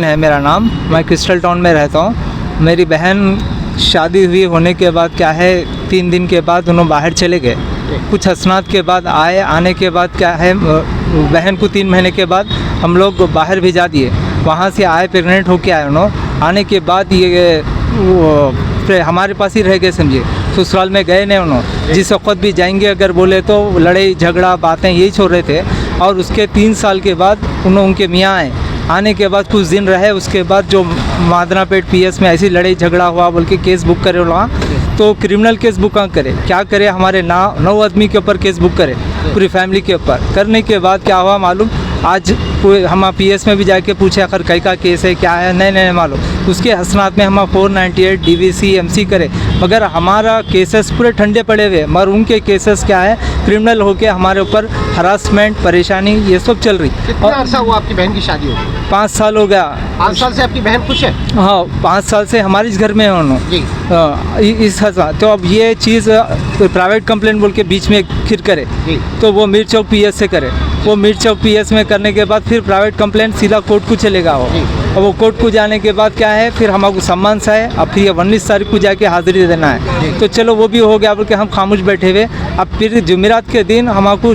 है मेरा नाम। मैं क्रिस्टल टाउन में रहता हूँ। मेरी बहन शादी हुई होने के बाद क्या है 3 दिन के बाद उन्होंने बाहर चले गए। कुछ हसनात के बाद आने के बाद क्या है बहन को 3 महीने के बाद हम लोग बाहर भिजा दिए। वहाँ से आए, प्रेग्नेंट होके आए उन्होंने। आने के बाद ये फिर हमारे पास ही रह गए समझिए, ससुराल में गए नहीं उन्होंने। जिस वक्त भी जाएंगे अगर बोले तो लड़ाई झगड़ा बातें यही छोड़ रहे थे। और उसके 3 साल के बाद उनके मियाँ आए। आने के बाद कुछ दिन रहे, उसके बाद जो मादनापेट पीएस में ऐसी लड़ाई झगड़ा हुआ बोल के केस बुक करे वहाँ। तो क्रिमिनल केस बुक करे, क्या करे, हमारे 9 आदमी के ऊपर केस बुक करे, पूरी फैमिली के ऊपर। करने के बाद क्या हुआ मालूम, आज हम पीएस में भी जाके पूछे आखिर कई का केस है क्या है, नहीं मालूम। उसके हसनात में हम 498 डीवीसी एमसी करे, मगर हमारा केसेस पूरे ठंडे पड़े हुए। मगर उनके केसेस क्या है क्रिमिनल होके हमारे ऊपर हरासमेंट परेशानी ये सब चल रही। कितना अर्सा हुआ आपकी बहन की शादी हो? 5 साल हो गया। 5 साल से आपकी बहन खुश है? हाँ, 5 साल से हमारे इस घर में है उन्होंने जी। इस तो अब ये चीज़ प्राइवेट कंप्लेंट बोल के बीच में फिर करे जी। तो वो मीर चौक पीएस से करे। वो मीर चौक पीएस में करने के बाद फिर प्राइवेट कंप्लेंट सीधा कोर्ट को चलेगा वो। और वो कोर्ट को जाने के बाद क्या है फिर हमको सम्मान सा है। अब फिर 19 तारीख को जाके हाजिरी देना है। तो चलो वो भी हो गया बोल के हम खामोश बैठे हुए। अब फिर जुमेरात के दिन हमको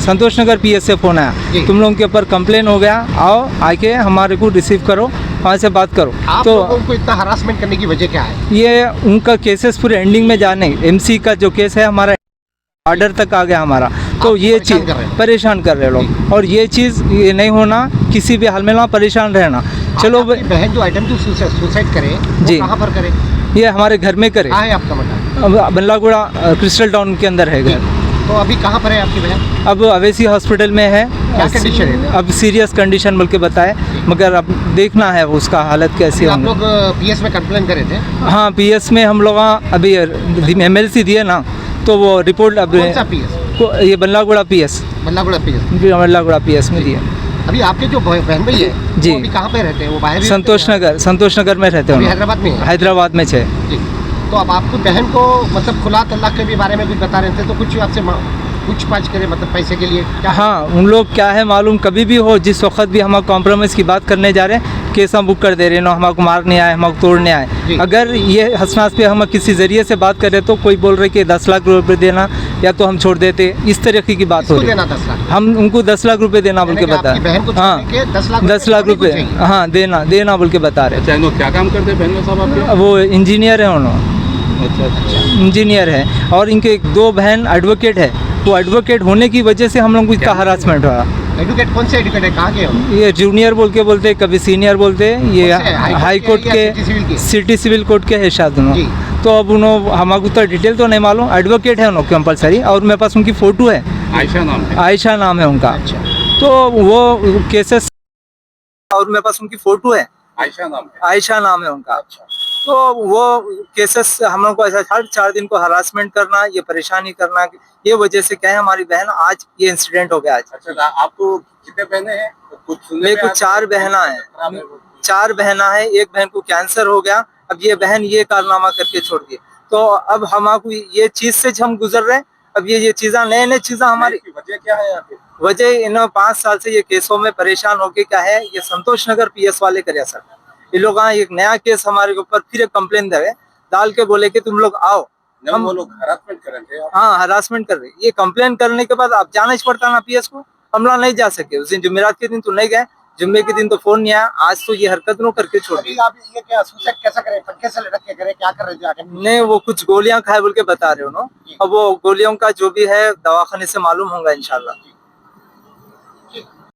संतोष नगर पीएस से फ़ोन आया, तुम लोगों के ऊपर कंप्लेन हो गया, आओ आके हमारे को रिसीव करो, वहाँ से बात करो। आप तो लोगों को इतना हरासमेंट करने की वजह क्या है? ये उनका केसेस पूरे एंडिंग में जाने, एमसी का जो केस है हमारा ऑर्डर तक आ गया हमारा। तो ये चीज़ परेशान कर रहे लोग। और ये चीज़ ये नहीं होना, किसी भी हाल में ना परेशान रहना। चलो बहन जो आइटम सुसाइड करे जी, कहाँ पर करे? ये हमारे घर में करे। कहाँ है आपका मतलब? बल्लागुड़ा क्रिस्टल टाउन के अंदर है घर। तो अभी कहाँ पर है आपकी बहन? अब अवेसी हॉस्पिटल में है। क्या कंडीशन है? अब सीरियस कंडीशन बोल के बताए, मगर अब देखना है उसका हालत कैसी है। आप लोग पीएस में कंप्लेन करे थे? हाँ, पीएस में हम लोग अभी एमएलसी दिए ना, तो वो रिपोर्ट अब कौन सा पीएस? ये बल्लागुड़ा पीएस बल्लागुड़ा पीएस में दिए। अभी आपके जो बहन भाई है जी, वो अभी कहाँ पे रहते हैं? वो बाहर संतोष नगर में रहते हैं। हैदराबाद में? हैदराबाद में छे। तो अब आपको बहन को मतलब खुला तलाक के भी बारे में कुछ बता रहे थे, तो कुछ आपसे पूछ-पाछ करे मतलब पैसे के लिए क्या? हाँ, उन लोग क्या है मालूम, कभी भी हो जिस वक्त भी हम कॉम्प्रोमाइज़ की बात करने जा रहे हैं, केस हम बुक कर दे रहे हैं, हमको मारने आए, हमको तोड़ने आए। अगर ये हसनास पे हम किसी ज़रिए से बात करें तो कोई बोल रहे कि 10 लाख रुपये देना या तो हम छोड़ देते, इस तरीके की बात हो रही है। 10 लाख हम उनको 10 लाख रुपये देना बोल के बता रहे हैं। हाँ, 10 लाख रुपये हाँ देना बोल के बता रहे हैं। क्या काम करते हैं बहन साहब आपके? वो इंजीनियर है उन्होंने। अच्छा। इंजीनियर है। और इनके 2 बहन एडवोकेट है। वो एडवोकेट होने की वजह से हम लोग को इतना हरासमेंट हुआ। एडवोकेट कौन से एडवोकेट है? कहाँ के हो? ये जूनियर बोल के बोलते, कभी सीनियर बोलते। ये हाई कोर्ट के, सिटी सिविल कोर्ट के है शायद उन्होंने। तो अब उन्होंने हमको तो डिटेल तो नहीं मालूम। एडवोकेट है उन्होंने कंपलसरी। और मेरे पास उनकी फ़ोटो है, आयशा नाम है उनका। तो वो केसेस और मेरे पास उनकी फ़ोटो है, आयशा नाम है उनका। तो वो केसेस हम लोग को ऐसा हर 4 दिन को हरासमेंट करना, ये परेशानी करना, ये वजह से क्या है हमारी बहन आज ये इंसिडेंट हो गया आज। अच्छा, आपको कितने बहनें हैं? मेरे को 4 बहना है। 4 बहना है। एक बहन को कैंसर हो गया। अब ये बहन ये कारनामा करके छोड़ दी। तो अब हमको ये चीज से हम गुजर रहे हैं। अब ये चीज़ें नए चीज़ें हमारी वजह क्या है आपकी? वजह इन 5 साल से ये केसों में परेशान होके क्या है, ये संतोष नगर पीएस वाले करे सर। ये लोग एक नया केस हमारे ऊपर फिर एक कंप्लेन दे डाल के बोले कि तुम लोग आओ। हम वो लोग हरासमेंट कर रहे थे? हाँ, हरासमेंट कर रहे। ये कंप्लेन करने के बाद अब जाना ही पड़ता ना पीएस को। हम लोग नहीं जा सके उस दिन। जुमेरात के दिन तो नहीं गए, जुम्मे के दिन तो फोन नहीं आया। आज तो ये हरकत नो करके छोड़ दी। आप ये क्या सुसाइड कैसा करें? पंखे से लटक के करें? क्या कर रहे थे आगे? नहीं, वो कुछ गोलियां खाए बोल के बता रहे हो। अब वो गोलियों का जो भी है दवाखाने से मालूम होगा इंशाल्लाह।